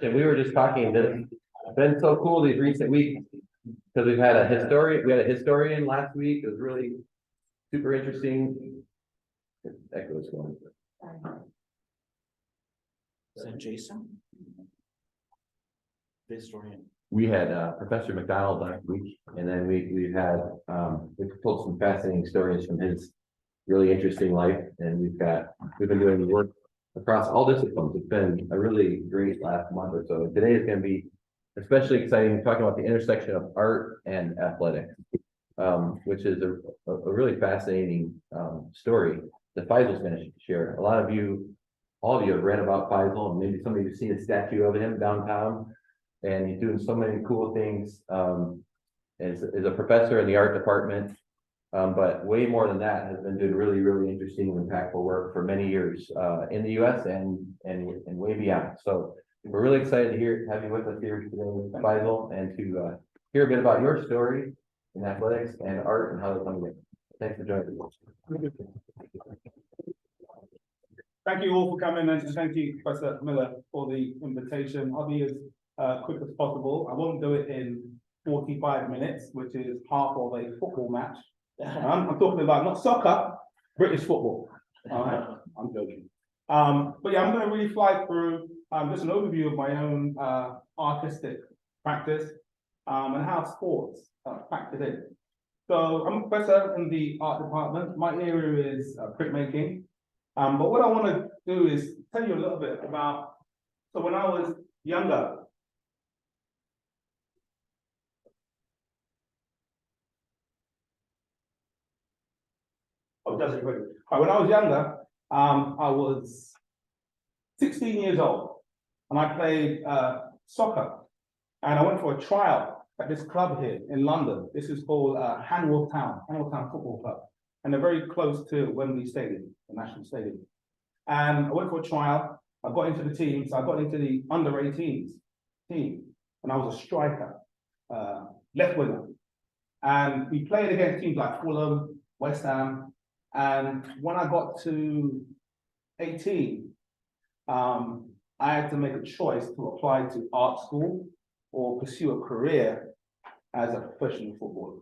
And we were just talking that it's been so cool these recent weeks because we've had a historian. We had a historian last week. It was really super interesting. Echoes going. Is that Jason? The historian. We had Professor McDonald last week, and then we've had we've told some fascinating stories from his really interesting life, and we've been doing work across all disciplines. It's been a really great last month or so. Today is going to be especially exciting, talking about the intersection of art and athletics, which is a really fascinating story that Faisal's going to share. All of you have read about Faisal, and maybe some of you have seen a statue of him downtown, and he's doing so many cool things as a professor in the art department. But way more than that, has been doing really, really interesting and impactful work for many years in the U.S. and way beyond. So we're really excited to have you with us here today, Faisal, and to hear a bit about your story in athletics and art and how they come together. Thanks for joining us. Thank you all for coming, and thank you, Professor Miller, for the invitation. I'll be as quick as possible. I won't do it in 45 minutes, which is half of a football match. I'm talking about not soccer, British football. All right, I'm joking. But yeah, I'm going to really fly through just an overview of my own artistic practice and how sports factored in. So I'm a professor in the art department. My area is printmaking. But what I want to do is tell you a little bit about, so when I was younger, when I was younger, I was 16 years old, and I played soccer, and I went for a trial at this club here in London. This is called Hanwell Town Football Club, and they're very close to Wembley Stadium, the National Stadium. And I went for a trial. I got into the team, so I got into the under-18s team, and I was a striker, left winger. And we played against teams like Fulham, West Ham. And when I got to 18, I had to make a choice to apply to art school or pursue a career as a professional footballer.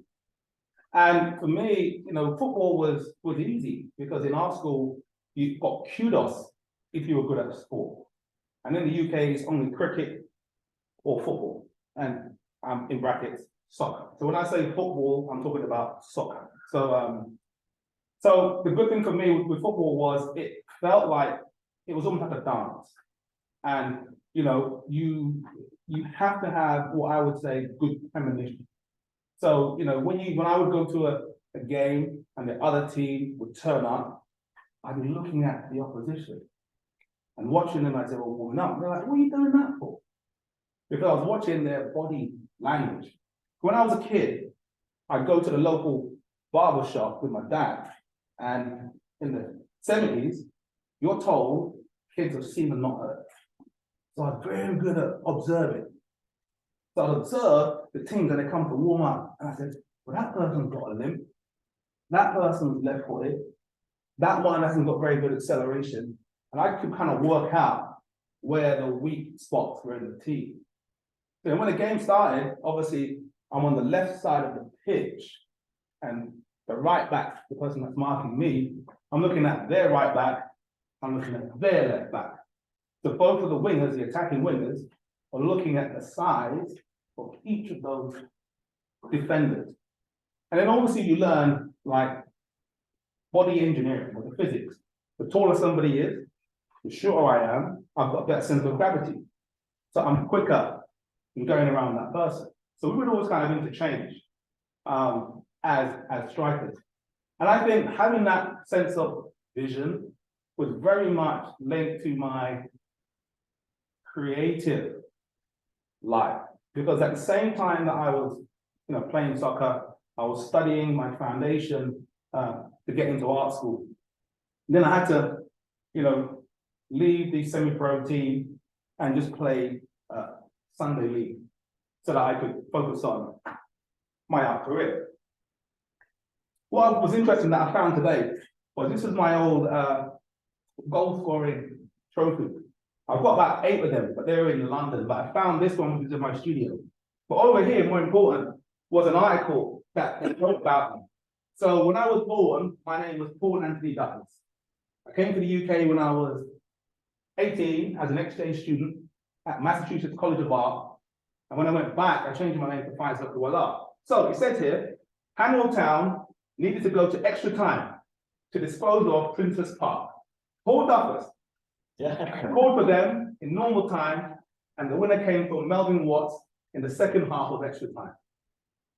And for me, football was easy because in art school, you got kudos if you were good at the sport. And in the UK, it's only cricket or football, and in brackets, soccer. So when I say football, I'm talking about soccer. So the good thing for me with football was it felt like it was almost like a dance. And, you have to have what I would say good premonition. So, when I would go to a game and the other team would turn up, I'd be looking at the opposition and watching them as they were warming up. They're like, what are you doing that for? Because I was watching their body language. When I was a kid, I'd go to the local barber shop with my dad. And in the 70s, you're told kids have seen and not heard. So I was very good at observing. So I'd observe the teams that they come to warm up. And I said, well, that person's got a limp. That person's left footed. That one hasn't got very good acceleration. And I could kind of work out where the weak spots were in the team. So when the game started, obviously, I'm on the left side of the pitch. And the right back, the person that's marking me, I'm looking at their right back, I'm looking at their left back. So both of the wingers, the attacking wingers, are looking at the size of each of those defenders. And then obviously you learn like body engineering or the physics. The taller somebody is, the shorter I am, I've got a better sense of gravity. So I'm quicker in going around that person. So we would always kind of interchange as strikers. And I think having that sense of vision was very much linked to my creative life. Because at the same time that I was playing soccer, I was studying my foundation to get into art school. And then I had to, leave the semi-pro team and just play Sunday league so that I could focus on my art career. What was interesting that I found today was this is my old goal scoring trophy. I've got about 8 of them, but they're in London, but I found this one which is in my studio. But over here, more important, was an article that they wrote about me. So when I was born, my name was Paul Anthony Douglas. I came to the UK when I was 18 as an exchange student at Massachusetts College of Art. And when I went back, I changed my name to Faisal Abdu'Allah. So it says here, Hanwell Town needed to go to extra time to dispose of Princess Park. Paul Douglas called for them in normal time, and the winner came from Melvin Watts in the second half of extra time.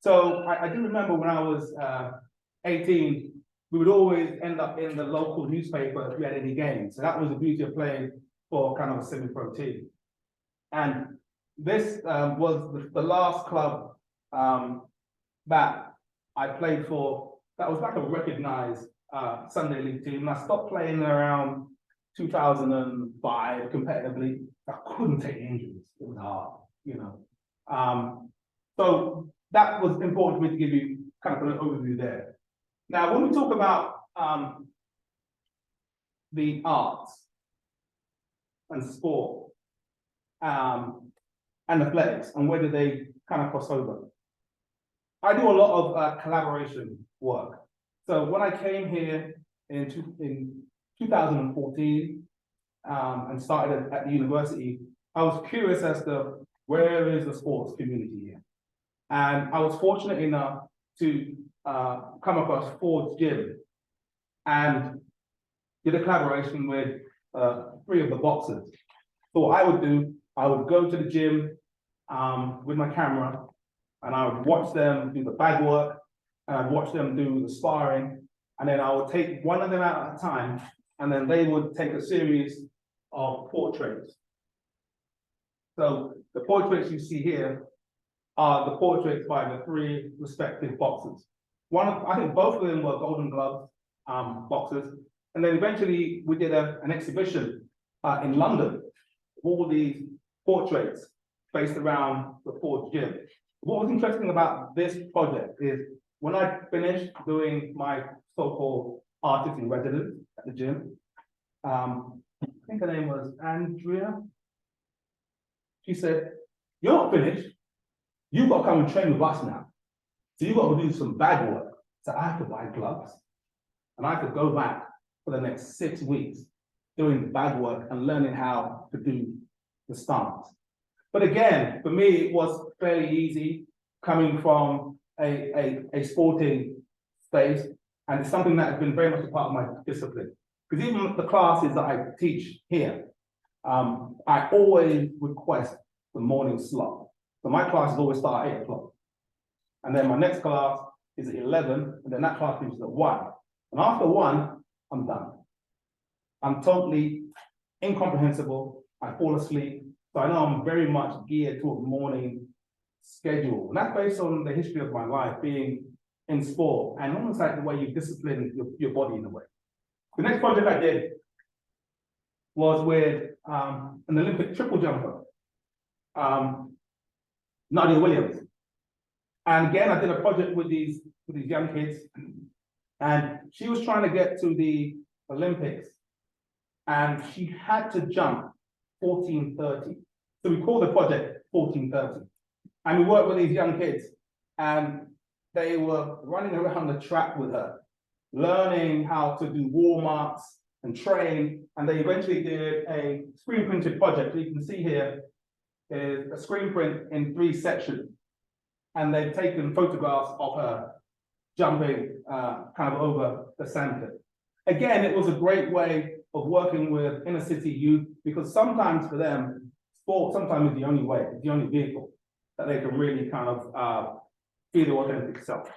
So I do remember when I was 18, we would always end up in the local newspaper if we had any games. So that was the beauty of playing for kind of a semi-pro team. And this was the last club that I played for. That was like a recognized Sunday League team. And I stopped playing around 2005 competitively. I couldn't take injuries. It was hard, you know. So that was important for me to give you kind of an overview there. Now, when we talk about the arts and sport and athletics and whether they kind of cross over, I do a lot of collaboration work. So when I came here in 2014 and started at the university, I was curious as to where is the sports community here? And I was fortunate enough to come across Ford's Gym and did a collaboration with 3 of the boxers. So what I would do, I would go to the gym with my camera and I would watch them do the bag work and I'd watch them do the sparring, and then I would take one of them out at a time and then they would take a series of portraits. So the portraits you see here are the portraits by the 3 respective boxers. I think both of them were Golden Glove boxers. And then eventually we did an exhibition in London, all these portraits based around the Ford Gym. What was interesting about this project is when I finished doing my so-called artist in residence at the gym, I think her name was Andrea. She said, "You're not finished. You've got to come and train with us now. So you've got to do some bag work." So I had to buy gloves and I could go back for the next 6 weeks doing bag work and learning how to do the stance. But again, for me, it was fairly easy coming from a sporting space, and it's something that has been very much a part of my discipline. Because even the classes that I teach here, I always request the morning slot. So my classes always start at 8 o'clock. And then my next class is at 11, and then that class finishes at 1. And after 1, I'm done. I'm totally incomprehensible. I fall asleep. So I know I'm very much geared to a morning schedule. And that's based on the history of my life being in sport and almost like the way you discipline your body in a way. The next project I did was with an Olympic triple jumper, Nadia Williams. And again, I did a project with these young kids, and she was trying to get to the Olympics, and she had to jump 14:30. So we called the project 14:30. And we worked with these young kids, and they were running around the track with her, learning how to do warm-ups and train. And they eventually did a screen printed project. You can see here is a screen print in 3 sections. And they've taken photographs of her jumping kind of over the sandpit. Again, it was a great way of working with inner city youth, because sometimes for them, sport sometimes is the only way, it's the only vehicle that they can really kind of be their authentic self.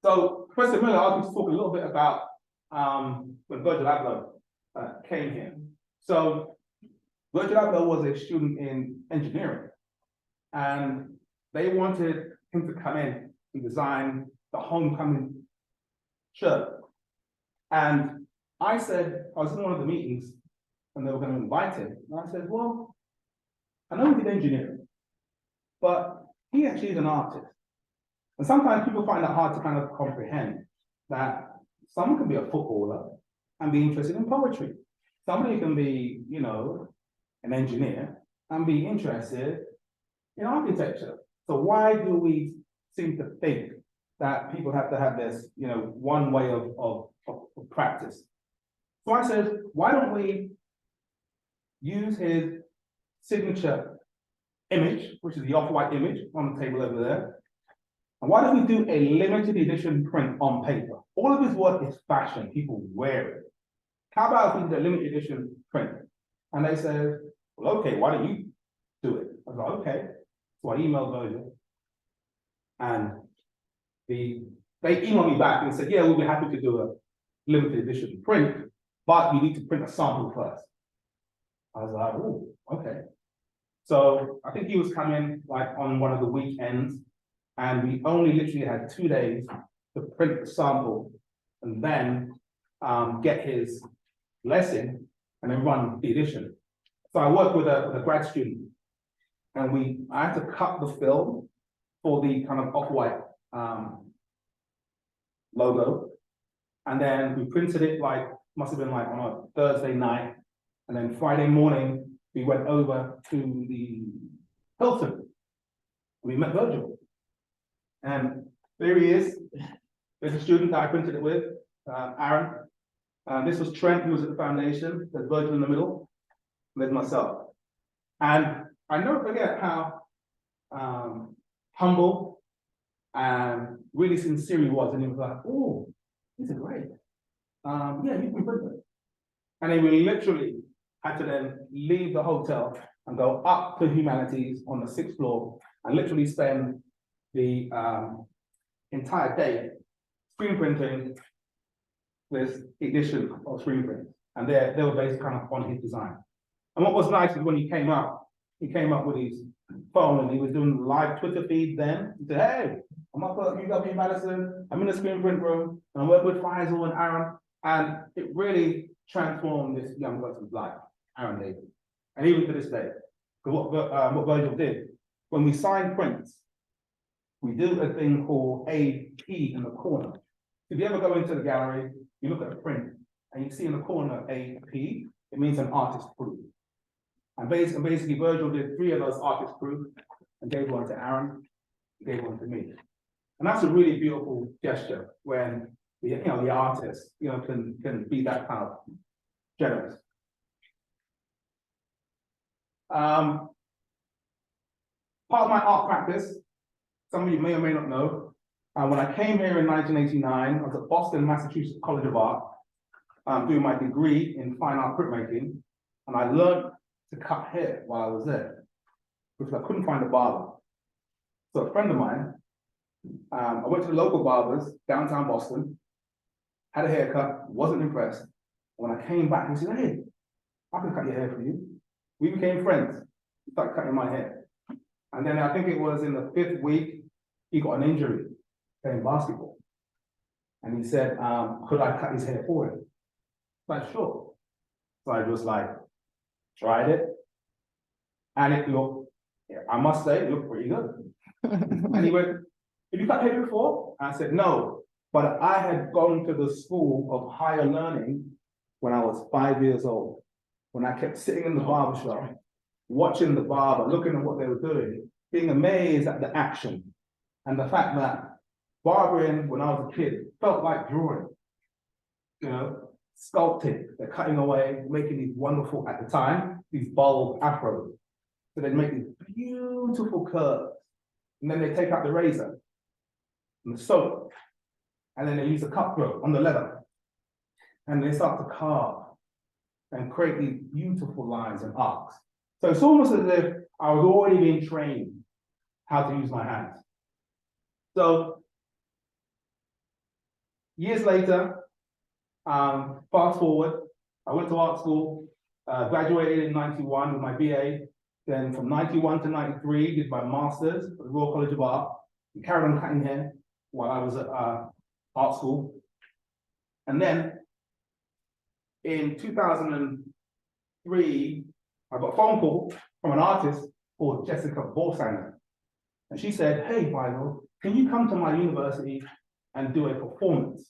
So Professor Miller asked me to talk a little bit about when Virgil Abloh came here. So Virgil Abloh was a student in engineering, and they wanted him to come in and design the homecoming shirt. And I said, I was in one of the meetings and they were going to invite him. And I said, well, I know he did engineering, but he actually is an artist. And sometimes people find it hard to kind of comprehend that someone can be a footballer, and be interested in poetry. Somebody can be, you know, an engineer and be interested in architecture. So why do we seem to think that people have to have this, you know, one way of practice? So I said, why don't we use his signature image, which is the off-white image on the table over there, and why don't we do a limited edition print on paper? All of his work is fashion, people wear it. How about if we did a limited edition print? And they said, well, okay, why don't you do it? I was like, okay. So I emailed Virgil, and they emailed me back and said, yeah, we'll be happy to do a limited edition print, but you need to print a sample first. I was like, oh, okay. So I think he was coming like on one of the weekends, and we only literally had 2 days to print the sample and then get his lesson and then run the edition. So I worked with a grad student, and I had to cut the film for the kind of off-white logo. And then we printed it must have been like on a Thursday night. And then Friday morning, we went over to the Hilton. We met Virgil. And there he is. There's a student that I printed it with, Aaron. This was Trent, who was at the foundation. There's Virgil in the middle. And there's myself. And I never forget how humble and really sincere he was. And he was like, oh, these are great. Yeah, you can print it. And then we literally had to then leave the hotel and go up to Humanities on the 6th floor and literally spend the entire day screen printing this edition of screen print. And they were based kind of on his design. And what was nice is when he came up with his phone and he was doing live Twitter feed then. He said, hey, I'm up at UW Madison, I'm in the screen print room, and I'm working with Faisal and Aaron. And it really transformed this young person's life, Aaron David. And even to this day, because what Virgil did, when we sign prints, we do a thing called AP in the corner. If you ever go into the gallery, you look at a print, and you see in the corner AP, it means an artist proof. And basically Virgil did 3 of those artist proofs and gave one to Aaron, gave one to me. And that's a really beautiful gesture when the artist can be that kind of generous. Part of my art practice, some of you may or may not know, when I came here in 1989, I was at Boston, Massachusetts College of Art, doing my degree in fine art printmaking, and I learned to cut hair while I was there, because I couldn't find a barber. So a friend of mine, I went to the local barbers downtown Boston, had a haircut, wasn't impressed. When I came back, he said, hey, I can cut your hair for you. We became friends. He started cutting my hair. And then I think it was in the 5th week, he got an injury playing basketball. And he said, could I cut his hair for him? I said, sure. So I just tried it. And it looked, I must say, it looked pretty good. And he went, have you cut hair before? I said, no, but I had gone to the school of higher learning when I was 5 years old. When I kept sitting in the barber shop, watching the barber, looking at what they were doing, being amazed at the action. And the fact that barbering, when I was a kid, felt like drawing, sculpting. They're cutting away, making these wonderful, at the time, these bold afros. So they'd make these beautiful curves. And then they take out the razor and the soap, and then they use the cutthroat on the leather. And they start to carve and create these beautiful lines and arcs. So it's almost as if I was already being trained how to use my hands. So years later, fast forward, I went to art school, graduated in 91 with my BA. Then from 91 to 93, did my master's at the Royal College of Art, and carried on cutting hair while I was at art school. And then in 2003, I got a phone call from an artist called Jessica Borsanger. And she said, hey, Faisal, can you come to my university and do a performance?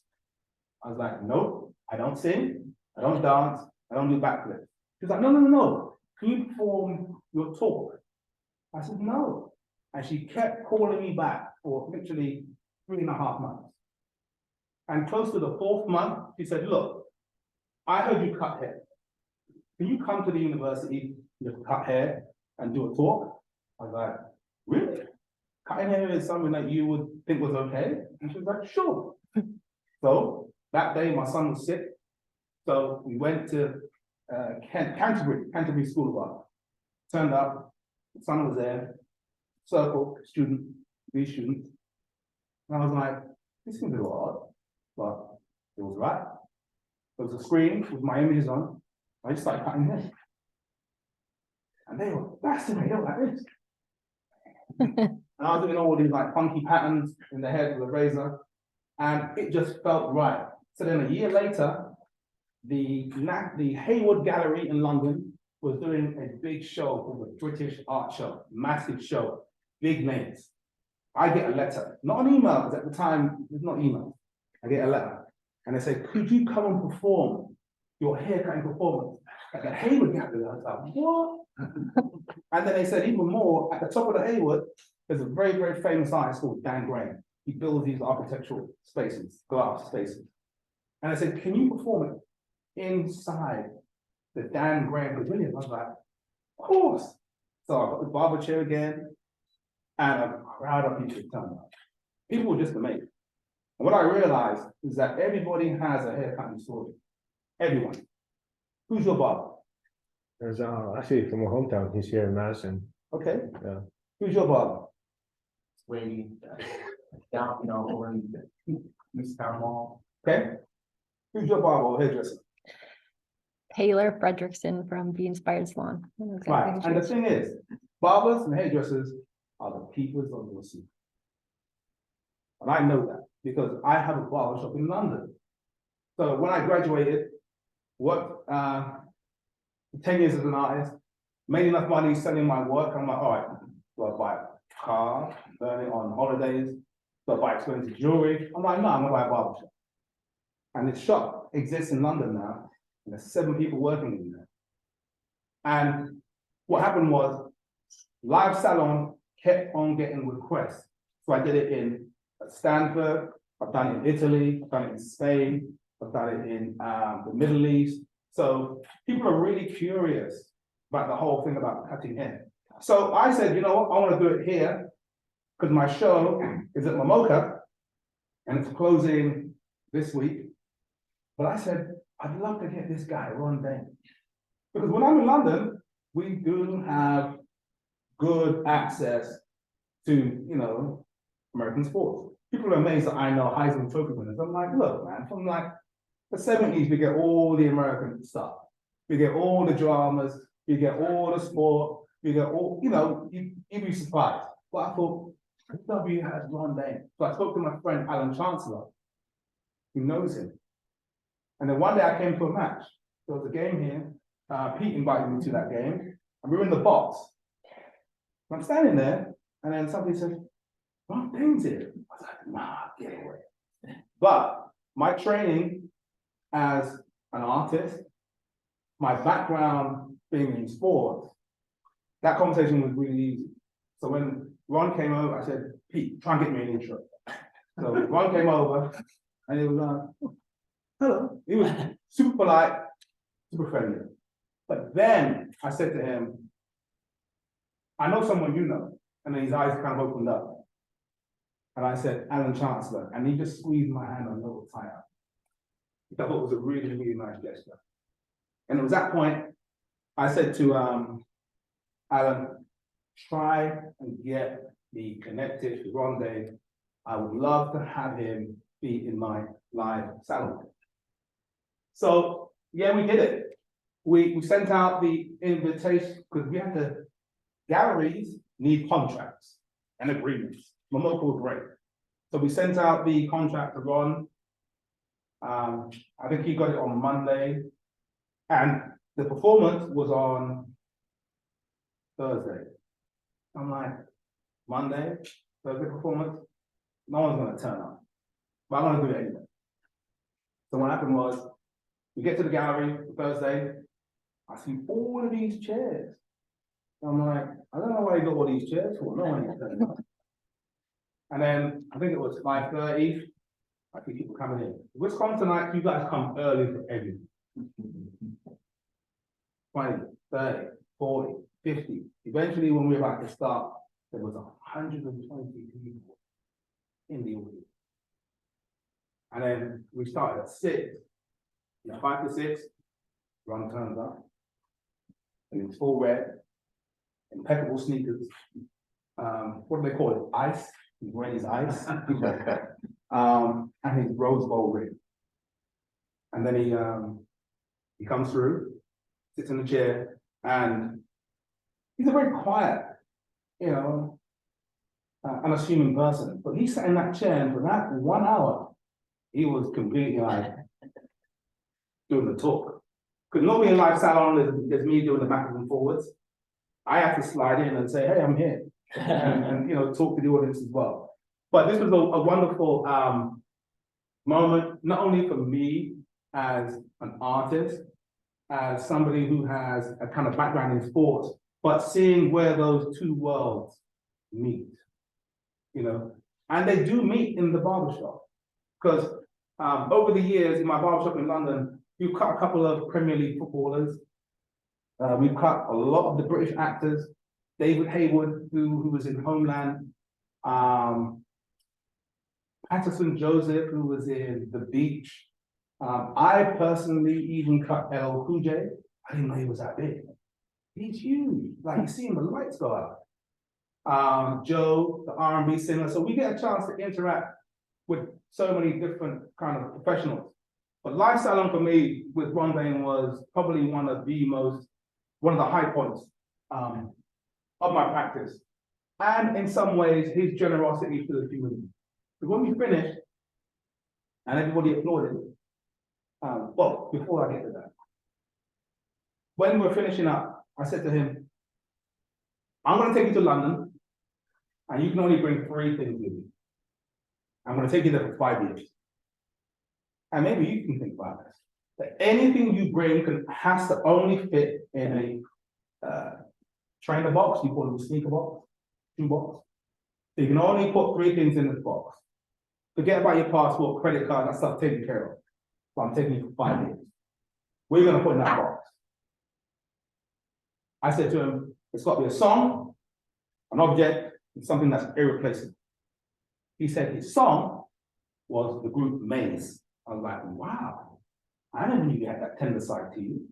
I was like, nope, I don't sing, I don't dance, I don't do backflips. She's like, no. Can you perform your talk? I said, no. And she kept calling me back for literally 3.5 months. And close to the 4th month, she said, look, I heard you cut hair. Can you come to the university, just cut hair and do a talk? I was like, really? Cutting hair is something that you would think was okay? And she was like, sure. So that day, my son was sick. So we went to Canterbury School of Art. Turned up, the son was there, circle, these students. And I was like, this seems a little odd, but it was right. There was a screen with my images on. I just started cutting hair. And they were fascinated, they were like this. And I was doing all these like funky patterns in the head with a razor. And it just felt right. So then a year later, the Hayward Gallery in London was doing a big show called the British Art Show, massive show, big names. I get a letter, not an email, because at the time, it's not email. I get a letter, and they say, could you come and perform your haircutting performance at the Hayward Gallery? I was like, what? And then they said, even more, at the top of the Hayward, there's a very, very famous artist called Dan Graham. He builds these architectural spaces, glass spaces. And I said, can you perform it inside the Dan Graham Pavilion? I was like, of course. So I got the barber chair again, and a crowd of people turned up. People were just amazed. And what I realized is that everybody has a haircutting story. Everyone. Who's your barber? There's actually from my hometown. He's here in Madison. Okay. Yeah. Who's your barber? Way down, over in East Town Mall. Okay. Who's your barber or hairdresser? Taylor Fredrickson from Be Inspired Salon. I know exactly Right. who she And the is. thing is, barbers and hairdressers are the keepers of your secret. And I know that because I have a barber shop in London. So when I graduated, worked 10 years as an artist, made enough money selling my work. I'm like, all right, do I buy a car, learn it on holidays? Do I buy expensive jewelry? I'm like, no, I'm gonna buy a barber shop. And this shop exists in London now, and there's 7 people working in there. And what happened was, Live Salon kept on getting requests. So I did it in Stanford, I've done it in Italy, I've done it in Spain, I've done it in the Middle East. So people are really curious about the whole thing about cutting hair. So I said, you know what, I want to do it here because my show is at Momoka and it's closing this week. But I said, I'd love to get this guy, Ron Dane. Because when I'm in London, we do have good access to, American sports. People are amazed that I know Heisman Trophy winners. I'm like, look, man, from like the 70s, we get all the American stuff. We get all the dramas, we get all the sport, we get all, you'd be surprised. But I thought, W has Ron Dane. So I spoke to my friend Alan Chancellor, who knows him. And then one day I came to a match. There was a game here. Pete invited me to that game, and we were in the box. And I'm standing there, and then somebody said, Ron Dane's here. I was like, nah, get away. But my training as an artist, my background being in sports, that conversation was really easy. So when Ron came over, I said, Pete, try and get me an intro. So Ron came over, and he was like, hello. He was super polite, super friendly. But then I said to him, I know someone you know. And then his eyes kind of opened up. And I said, Alan Chancellor. And he just squeezed my hand a little tighter. I thought it was a really, really nice gesture. And it was that point I said to Alan, try and get me connected to Ron Dane. I would love to have him be in my live salon. So yeah, we did it. We sent out the invitation because we had to, galleries need contracts and agreements. Momoka was great. So we sent out the contract to Ron. I think he got it on Monday. And the performance was on Thursday. I'm like, Monday, Thursday performance, no one's gonna turn up. But I'm gonna do it anyway. So what happened was, We get to the gallery Thursday. I see all of these chairs. I'm like, I don't know why you got all these chairs for. No one is turning up. And then I think it was 5:30. I see people coming in. What's come tonight? You guys come early for everything. 20, 30, 40, 50. Eventually, when we were about to start, there was 120 people in the audience. And then we started at 6. 5 to 6, Ron turns up. And it's full red, impeccable sneakers. What do they call it? Ice. He's wearing his ice. And his rose bowl ring. And then he comes through, sits in the chair, and he's a very quiet, unassuming person. But he sat in that chair, and for that 1 hour, he was completely like doing the talk. Because normally in live salon, there's me doing the backwards and forwards. I have to slide in and say, hey, I'm here, and talk to the audience as well. But this was a wonderful moment, not only for me as an artist, as somebody who has a kind of background in sports, but seeing where those two worlds meet, and they do meet in the barbershop. Because over the years in my barbershop in London, we've cut a couple of Premier League footballers. We've cut a lot of the British actors. David Hayward, who was in Homeland. Patterson Joseph, who was in The Beach. I personally even cut LL Cool J. I didn't know he was that big. He's huge. Like you see him, the lights go out. Joe, the R&B singer. So we get a chance to interact with so many different kind of professionals. But live salon for me with Ron Bain was probably one of the high points of my practice. And in some ways, his generosity to the community. Because when we finished, and everybody applauded, well, before I get to that, when we were finishing up, I said to him, I'm going to take you to London, and you can only bring 3 things with you. I'm going to take you there for 5 years. And maybe you can think about this. That anything you bring has to only fit in a trainer box, you call it a sneaker box, shoe box. So you can only put 3 things in this box. Forget about your passport, credit card, that stuff taken care of. So I'm taking you for 5 years. What are you going to put in that box? I said to him, it's got to be a song, an object, and something that's irreplaceable. He said his song was the group Maze. I was like, wow, I never knew you had that tender side to you.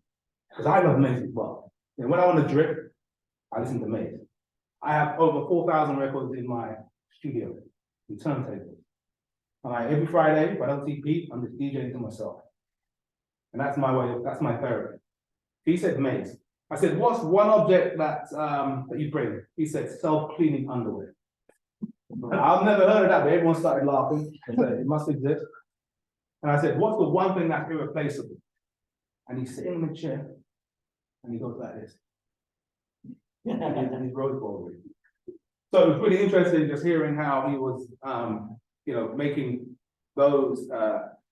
Because I love Maze as well. And when I want to drip, I listen to Maze. I have over 4,000 records in my studio, in turntables. And every Friday, if I don't see Pete, I'm just DJing to myself. And that's my way, that's my therapy. He said Maze. I said, what's one object that you bring? He said, self-cleaning underwear. I've never heard of that, but everyone started laughing. It must exist. And I said, what's the one thing that's irreplaceable? And he's sitting in the chair, and he goes like this. And his rose bowl. So it was really interesting just hearing how he was, making those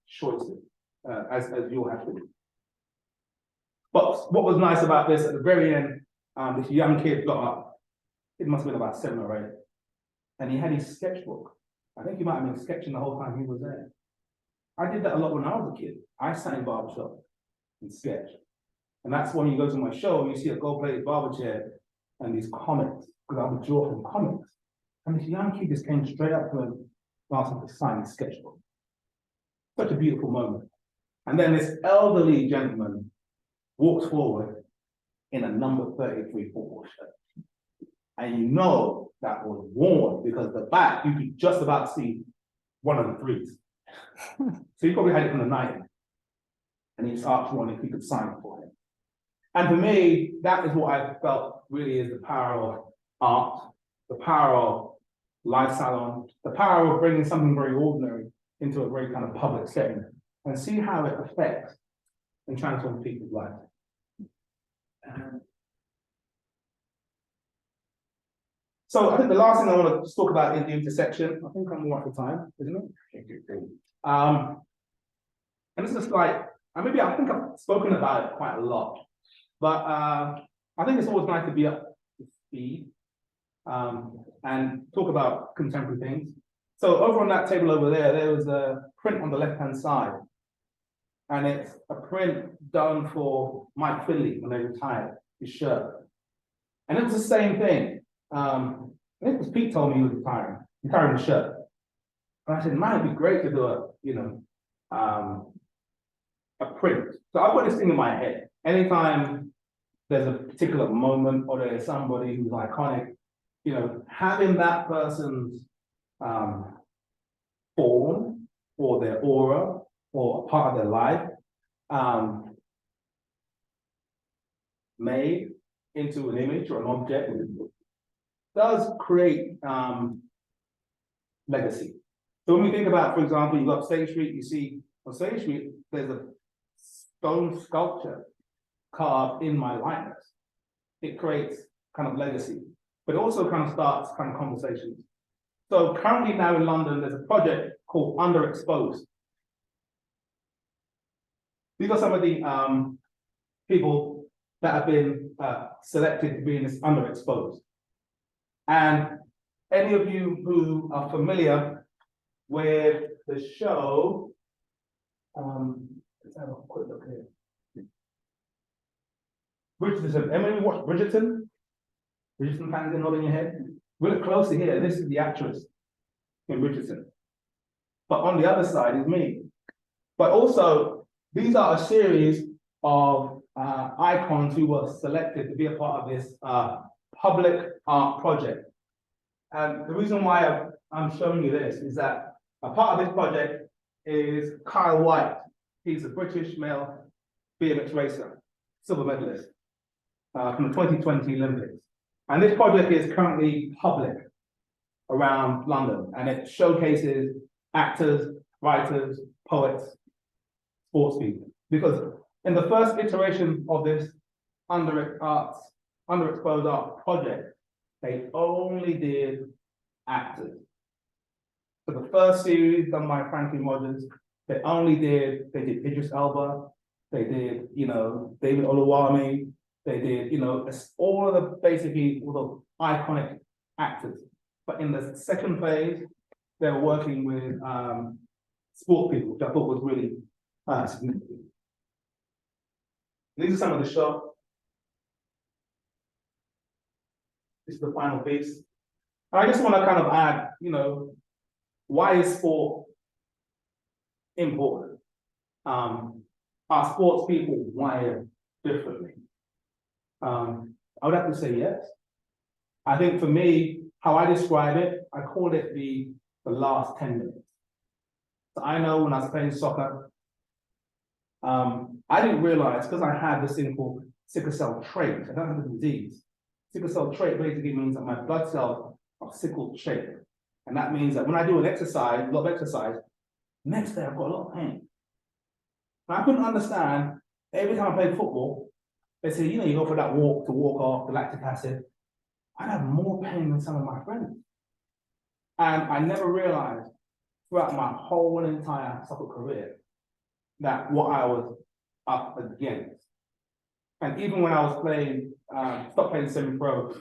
choices as you'll have to do. But what was nice about this at the very end, this young kid got up. It must have been about 7 or 8, and he had his sketchbook. I think he might have been sketching the whole time he was there. I did that a lot when I was a kid. I sat in barbershop and sketch. And that's when you go to my show and you see a gold-plated barber chair and these comics, because I would draw from comics. And this young kid just came straight up to him and asked him to sign his sketchbook. Such a beautiful moment. And then this elderly gentleman walks forward in a number 33 football shirt. And you know that was worn because the back, you could just about see one of the 3s. So he probably had it from the 90s. And he just asked Ron if he could sign it for him. And for me, that is what I felt really is the power of art, the power of live salon, the power of bringing something very ordinary into a very kind of public setting and see how it affects and transforms people's lives. So I think the last thing I want to talk about is the intersection. I think I'm right for time, isn't it? And this is like and maybe I think I've spoken about it quite a lot, but I think it's always nice to be up to speed and talk about contemporary things. So over on that table over there, there was a print on the left-hand side, and it's a print done for Mike Finley when they retired, his shirt. And it was the same thing. I think it was Pete told me he was retiring the shirt. And I said, man, it'd be great to do a print. So I've got this thing in my head. Anytime there's a particular moment or there's somebody who's iconic, having that person's form or their aura or a part of their life made into an image or an object does create legacy. So when we think about, for example, you got State Street, you see on State Street, there's a stone sculpture carved in my likeness. It creates kind of legacy, but it also kind of starts kind of conversations. So currently now in London, there's a project called Underexposed. These are some of the people that have been selected to be in this Underexposed. And any of you who are familiar with the show, let's have a quick look here. Bridgerton, Emily watched Bridgerton? Bridgerton fans nodding your head? We look closer here, this is the actress in Bridgerton. But on the other side is me. But also, these are a series of icons who were selected to be a part of this public art project. And the reason why I'm showing you this is that a part of this project is Kyle White. He's a British male BMX racer, silver medalist from the 2020 Olympics. And this project is currently public around London, and it showcases actors, writers, poets, sports people. Because in the first iteration of this underexposed art project, they only did actors. For the first series done by Franklin Rogers, they did Idris Elba, they did, David Oluwami, they did, all of the iconic actors. But in the second phase, they were working with sport people, which I thought was really significant. These are some of the shots. This is the final piece. And I just want to kind of add, why is sport important? Are sports people wired differently? I would have to say yes. I think for me, how I describe it, I call it the last 10 minutes. So I know when I was playing soccer, I didn't realize, because I had this thing called sickle cell trait, I don't have the disease. Sickle cell trait basically means that my blood cells are sickle shaped. And that means that when I do a lot of exercise, next day I've got a lot of pain. And I couldn't understand, every time I played football, they say, you go for that walk to walk off the lactic acid. I'd have more pain than some of my friends. And I never realized throughout my whole entire soccer career that what I was up against. And even when I was playing, stopped playing semi-pro,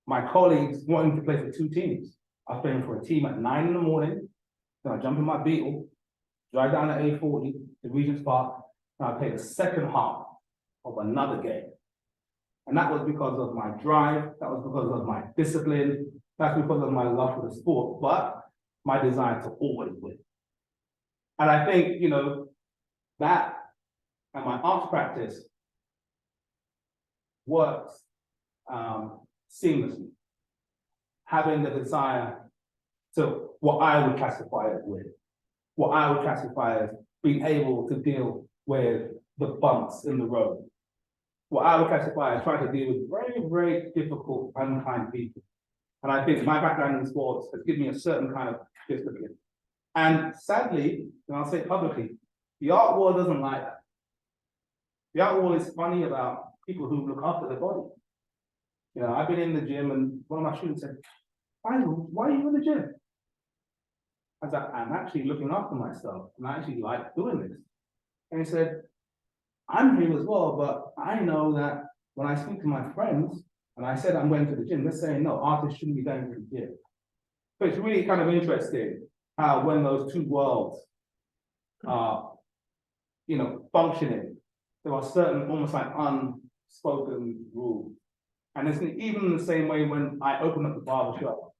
my colleagues wanted to play for two teams. I was playing for a team at 9 in the morning, then I jump in my Beetle, drive down to A40, the Regent's Park, and I play the second half of another game. And that was because of my drive, that was because of my discipline, that's because of my love for the sport, but my desire to always win. And I think, that and my arts practice works seamlessly. Having the desire to what I would classify as win, what I would classify as being able to deal with the bumps in the road, what I would classify as trying to deal with very, very difficult, unkind people. And I think my background in sports has given me a certain kind of discipline. And sadly, and I'll say it publicly, the art world doesn't like that. The art world is funny about people who look after their body. I've been in the gym and one of my students said, Faisal, why are you in the gym? I was like, I'm actually looking after myself and I actually like doing this. And he said, I'm here as well, but I know that when I speak to my friends, and I said I'm going to the gym, they're saying, no, artists shouldn't be going to the gym. So it's really kind of interesting how when those two worlds are, functioning, there are certain almost like unspoken rules. And it's even in the same way when I opened up the barber shop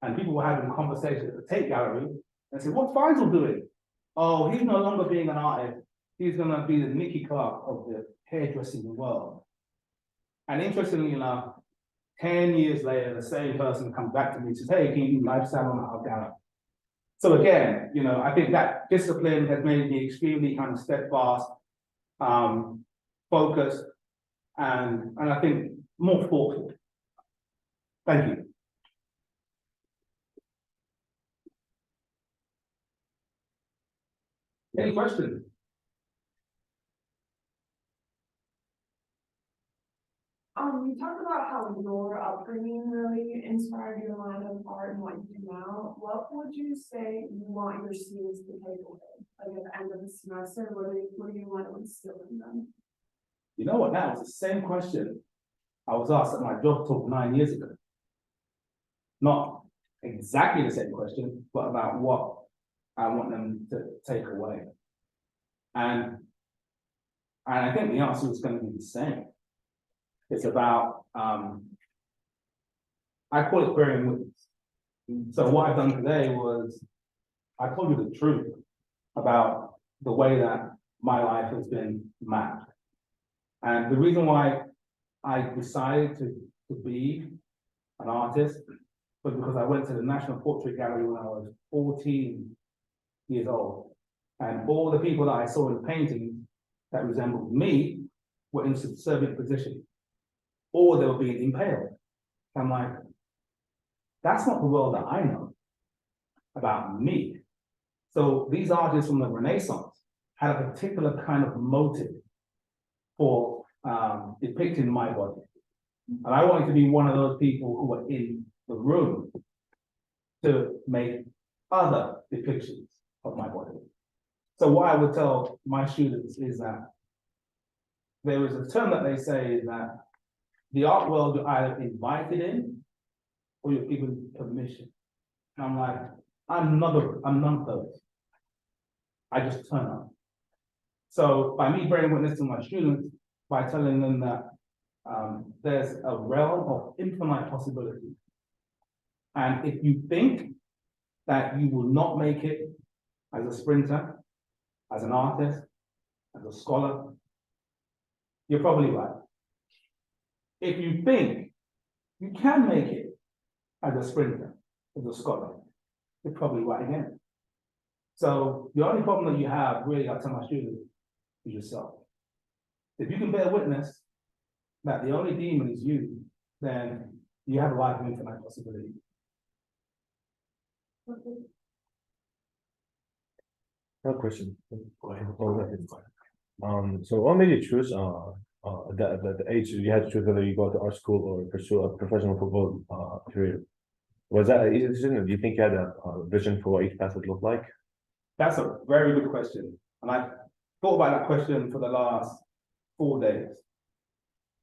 and people were having conversations at the tape gallery and said, what's Faisal doing? Oh, he's no longer being an artist. He's going to be the Nicky Clark of the hairdressing world. And interestingly enough, 10 years later, the same person comes back to me and says, hey, can you do lifestyle on our gallery? So again, I think that discipline has made me extremely kind of steadfast, focused, and I think more thoughtful. Thank you. Any questions? You talked about how your upbringing really inspired your line of art and what you do now. What would you say you want your students to take away? Like at the end of the semester, what do you want to instill in them? You know what? That was the same question I was asked at my job talk 9 years ago. Not exactly the same question, but about what I want them to take away. And I think the answer is going to be the same. It's about, I call it bearing witness. So what I've done today was, I told you the truth about the way that my life has been mapped. And the reason why I decided to be an artist was because I went to the National Portrait Gallery when I was 14 years old. And all the people that I saw in the paintings that resembled me were in subservient position, or they were being impaled. I'm like, that's not the world that I know about me. So these artists from the Renaissance had a particular kind of motive for depicting my body. And I wanted to be one of those people who were in the room to make other depictions of my body. So what I would tell my students is that there is a term that they say is that the art world, you're either invited in or you're given permission. And I'm like, I'm none of those. I just turn up. So by me bearing witness to my students, by telling them that there's a realm of infinite possibility. And if you think that you will not make it as a sprinter, as an artist, as a scholar, you're probably right. If you think you can make it as a sprinter, as a scholar, you're probably right again. So the only problem that you have, really, I tell my students, is yourself. If you can bear witness that the only demon is you, then you have a life of infinite possibility. No question. Go ahead. So what made you choose the age you had to choose whether you go to art school or pursue a professional football career? Was that an easy decision, or do you think you had a vision for what each path would look like? That's a very good question. And I thought about that question for the last 4 days.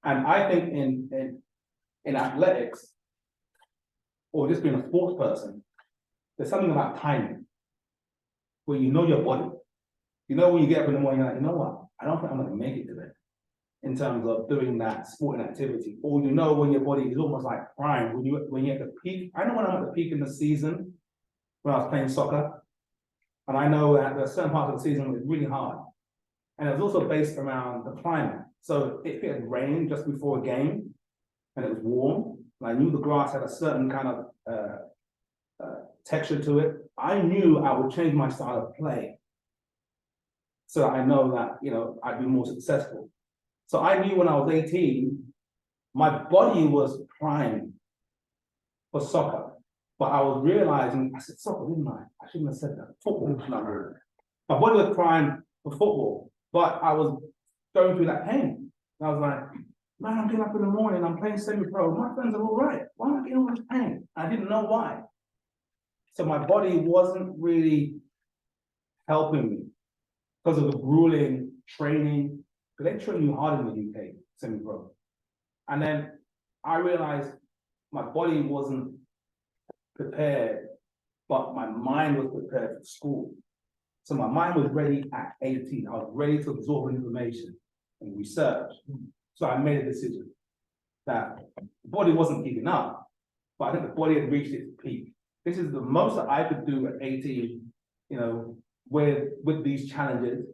And I think in athletics, or just being a sports person, there's something about timing, where you know your body. You know when you get up in the morning, you're like, you know what? I don't think I'm going to make it today in terms of doing that sporting activity. Or you know when your body is almost like prime, when you're at the peak. I know when I'm at the peak in the season, when I was playing soccer, and I know that there are certain parts of the season where it's really hard. And it was also based around the climate. So if it had rained just before a game, and it was warm, and I knew the grass had a certain kind of texture to it, I knew I would change my style of play. So I know that, I'd be more successful. So I knew when I was 18, my body was primed for soccer. But I was realizing, I said soccer, didn't I? I shouldn't have said that. Football. My body was primed for football, but I was going through that pain. And I was like, man, I'm getting up in the morning, I'm playing semi-pro. My friends are all right. Why am I getting all this pain? I didn't know why. So my body wasn't really helping me. because of the grueling training, because they train you hard in the UK, semi-pro. And then I realized my body wasn't prepared, but my mind was prepared for school. So my mind was ready at 18. I was ready to absorb information and research. So I made a decision that the body wasn't keeping up, but I think the body had reached its peak. This is the most that I could do at 18, you know, with these challenges,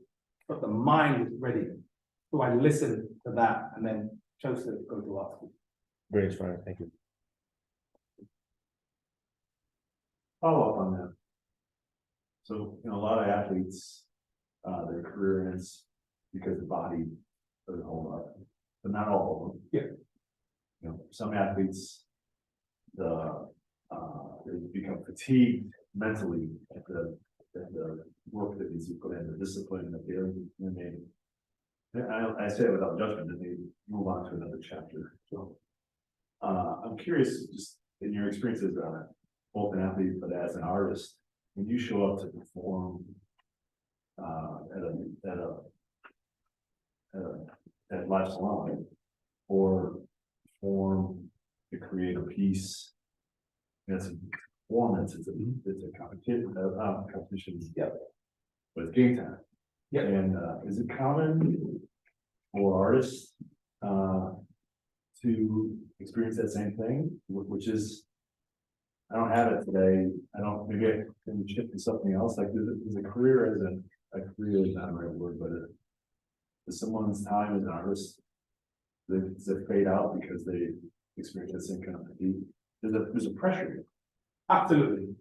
but the mind was ready. So I listened to that and then chose to go to art school. Very inspiring, thank you. Follow up on that. So, a lot of athletes, their career ends because the body doesn't hold up, but not all of them. Yeah. Some athletes, they become fatigued mentally at the work that needs to be put in, the discipline that they're made. I say it without judgment, and they move on to another chapter. So, I'm curious, just in your experiences, both an athlete, but as an artist, when you show up to perform at live salon, or perform to create a piece, it's a performance, it's a competition, Yeah. But it's game time. Yeah. And is it common for artists to experience that same thing, which is, I don't have it today. Maybe I can shift to something else. Like, is a career a career is not the right word, but is someone's time as an artist, does it fade out because they experience the same kind of fatigue? There's a pressure. Absolutely.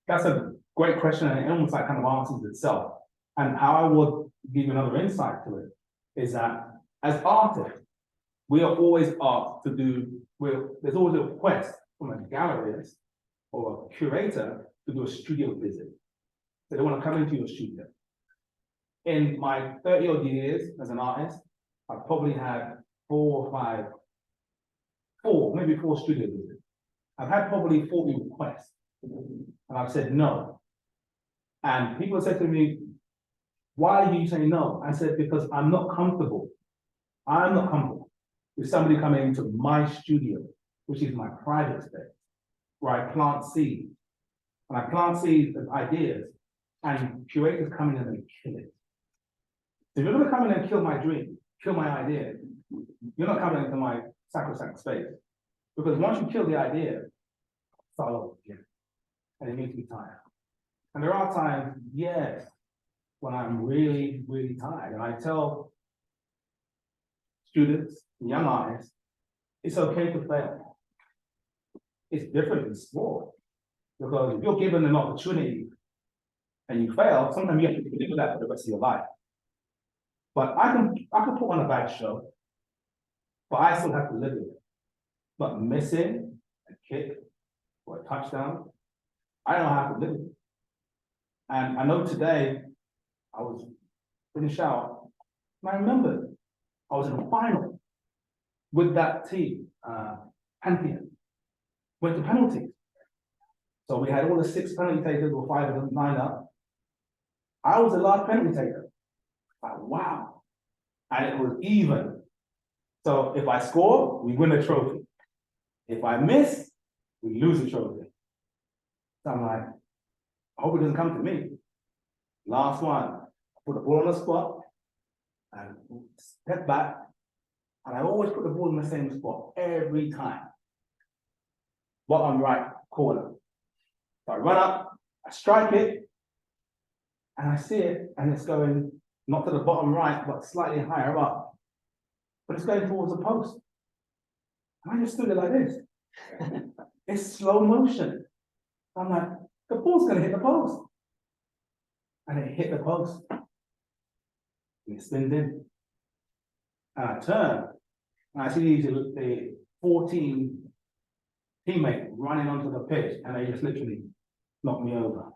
That's a great question, and it almost like kind of answers itself. And how I would give another insight to it is that as artists, we are always asked to do, there's always a request from a gallerist or a curator to do a studio visit. So they want to come into your studio. In my 30-odd years as an artist, I've probably had maybe four studio visits. I've had probably 40 requests, and I've said no. And people said to me, why do you say no? I said, because I'm not comfortable. I'm not comfortable with somebody coming into my studio, which is my private space, where I plant seeds. And I plant seeds as ideas, and curators come in and they kill it. So if you're gonna come in and kill my dream, kill my idea, you're not coming into my sacrosanct space. Because once you kill the idea, start over again. And it makes me tired. And there are times, yes, when I'm really, really tired. And I tell students, young artists, it's okay to fail. It's different in sport. Because if you're given an opportunity and you fail, sometimes you have to live with that for the rest of your life. But I can put on a bad show, but I still have to live with it. But missing a kick or a touchdown, I don't have to live with it. And I know today I was finished out, and I remember I was in a final with that team, Pantheon, went to penalties. So we had all the 6 penalty takers, or 5 of them lined up. I was the last penalty taker. Like, wow. And it was even. So if I score, we win a trophy. If I miss, we lose the trophy. So I'm like, I hope it doesn't come to me. Last one, put the ball on the spot and step back. And I always put the ball in the same spot every time. Bottom right corner. So I run up, I strike it, and I see it, and it's going not to the bottom right, but slightly higher up. But it's going towards the post. And I just stood it like this. It's slow motion. I'm like, the ball's gonna hit the post. And it hit the post. And it spinned in. And I turn, and I see the 14 teammates running onto the pitch, and they just literally knocked me over.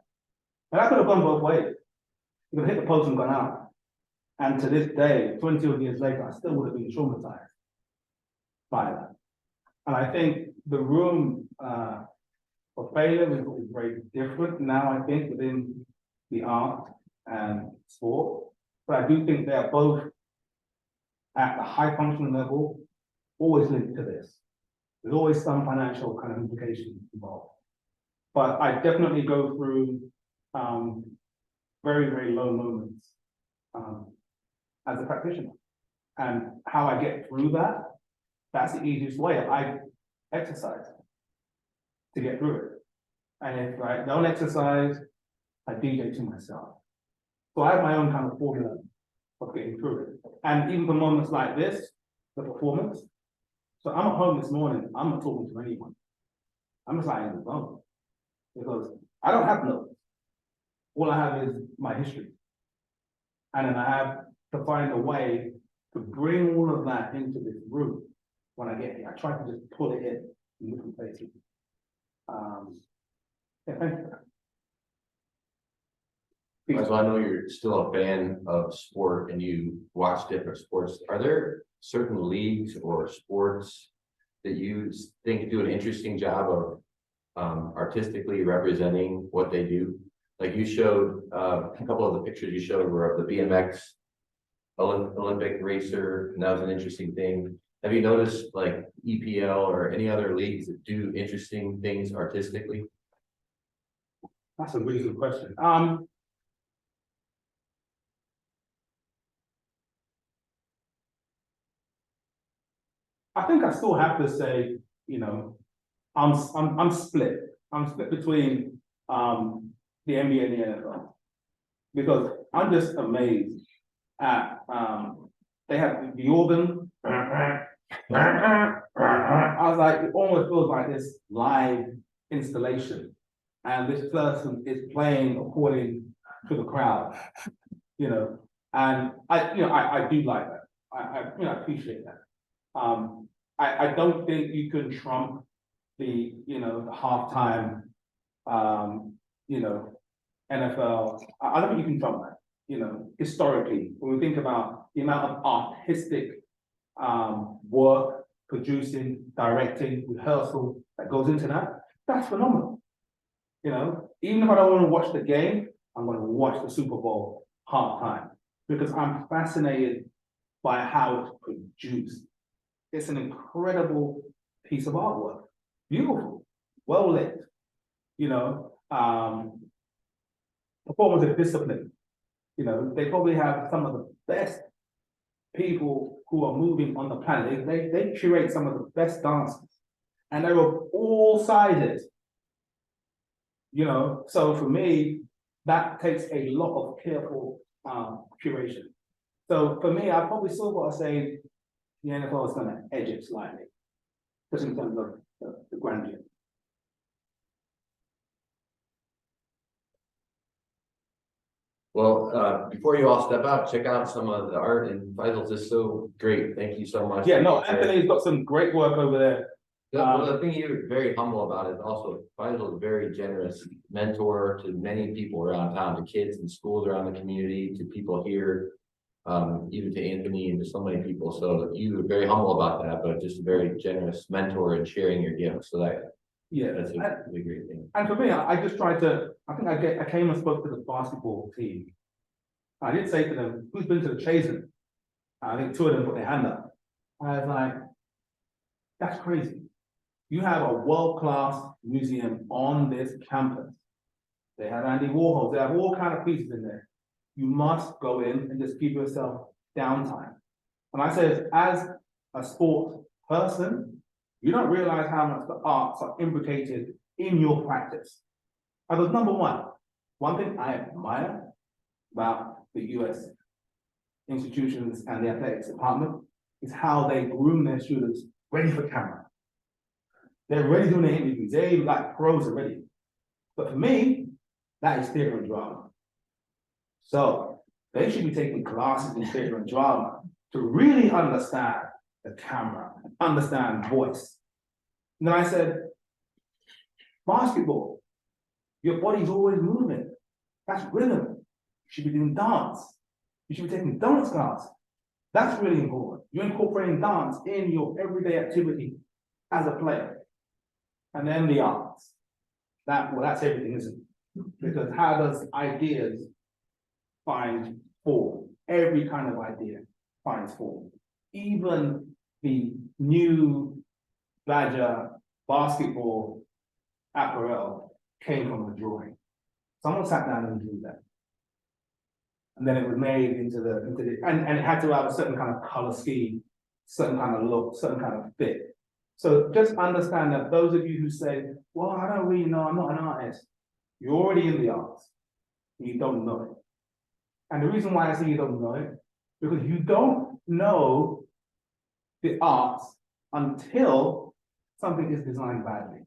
And I could have gone both ways. You could have hit the post and gone out. And to this day, 20 odd years later, I still would have been traumatized by that. And I think the room for failure is very different now, I think, within the art and sport. but I do think they are both at the high functioning level, always linked to this. There's always some financial kind of implications involved. But I definitely go through very, very low moments as a practitioner. And how I get through that, that's the easiest way. I exercise to get through it. And if I don't exercise, I DJ to myself. So I have my own kind of formula of getting through it. And even for moments like this, the performance. So I'm at home this morning, I'm not talking to anyone. I'm just lying in the phone. Because I don't have notes. All I have is my history. And then I have to find a way to bring all of that into this room when I get here. I try to just pull it in different places. Yeah, thank you. So I know you're still a fan of sport and you watch different sports. Are there certain leagues or sports that you think do an interesting job of artistically representing what they do? Like you showed a couple of the pictures you showed were of the BMX Olympic racer, and that was an interesting thing. Have you noticed like EPL or any other leagues that do interesting things artistically? That's a really good question. I think I still have to say, you know, I'm split. I'm split between the NBA and the NFL. Because I'm just amazed at they have the organ. I was like, it almost feels like this live installation. And this person is playing according to the crowd, you know. And I do like that. I appreciate that. I don't think you can trump the the halftime NFL. I don't think you can trump that. Historically, when we think about the amount of artistic work, producing, directing, rehearsal that goes into that, that's phenomenal. Even if I don't want to watch the game, I'm going to watch the Super Bowl halftime because I'm fascinated by how it's produced. It's an incredible piece of artwork, beautiful, well lit. Performance of discipline. They probably have some of the best people who are moving on the planet. They curate some of the best dancers, and they're of all sizes. So for me, that takes a lot of careful curation. So for me, I probably still got to say the NFL is going to edge it slightly, just in terms of the grandeur. Well, before you all step out, check out some of the art, and Faisal's is so great. Thank you so much. Yeah, no, Anthony's got some great work over there. The thing you're very humble about is also Faisal is a very generous mentor to many people around town, to kids and schools around the community, to people here, even to Anthony and to so many people. So you are very humble about that, but just a very generous mentor and sharing your gifts. So that's a really great thing. And for me, I just tried to. I came and spoke to the basketball team. I did say to them, "Who's been to the Chazen?" I think two of them put their hand up. I was like, "That's crazy. You have a world-class museum on this campus. They have Andy Warhol. They have all kind of pieces in there. You must go in and just give yourself downtime." And I said, as a sports person, you don't realize how much the arts are implicated in your practice. I was number one thing I admire about the US institutions and the athletics department is how they groom their students ready for camera. They're already doing their interviews. They're like pros already. But for me, that is theater and drama. So they should be taking classes in theater and drama to really understand the camera, understand voice. And then I said, basketball, your body's always moving. That's rhythm. You should be doing dance. You should be taking dance class. That's really important. You're incorporating dance in your everyday activity as a player. And then the arts. That's everything, isn't it? Because how does ideas find form every kind of idea finds form. Even the new Badger basketball apparel came from a drawing. Someone sat down and drew that. And then it was made into the, and it had to have a certain kind of color scheme, certain kind of look, certain kind of fit. So just understand that those of you who say, well, I don't really know, I'm not an artist, you're already in the arts, you don't know it. And the reason why I say you don't know it, because you don't know the arts until something is designed badly.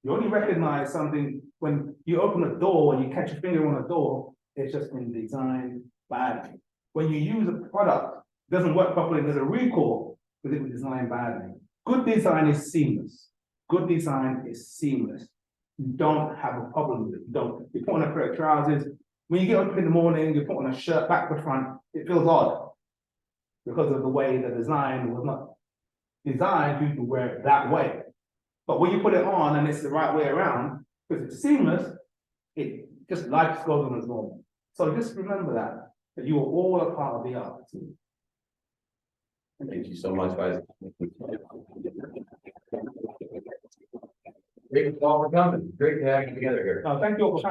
You only recognize something when you open a door and you catch your finger on a door, it's just been designed badly. When you use a product, it doesn't work properly, there's a recall because it was designed badly. Good design is seamless. Good design is seamless. You don't have a problem with it. You put on a pair of trousers, when you get up in the morning, you put on a shirt back to front, it feels odd because of the way the design was not designed you to wear it that way. But when you put it on and it's the right way around, because it's seamless, it just life goes on as normal. So just remember that you are all a part of the art. Thank you so much, guys. Great, all for coming. Great to have you together here. Thank you all for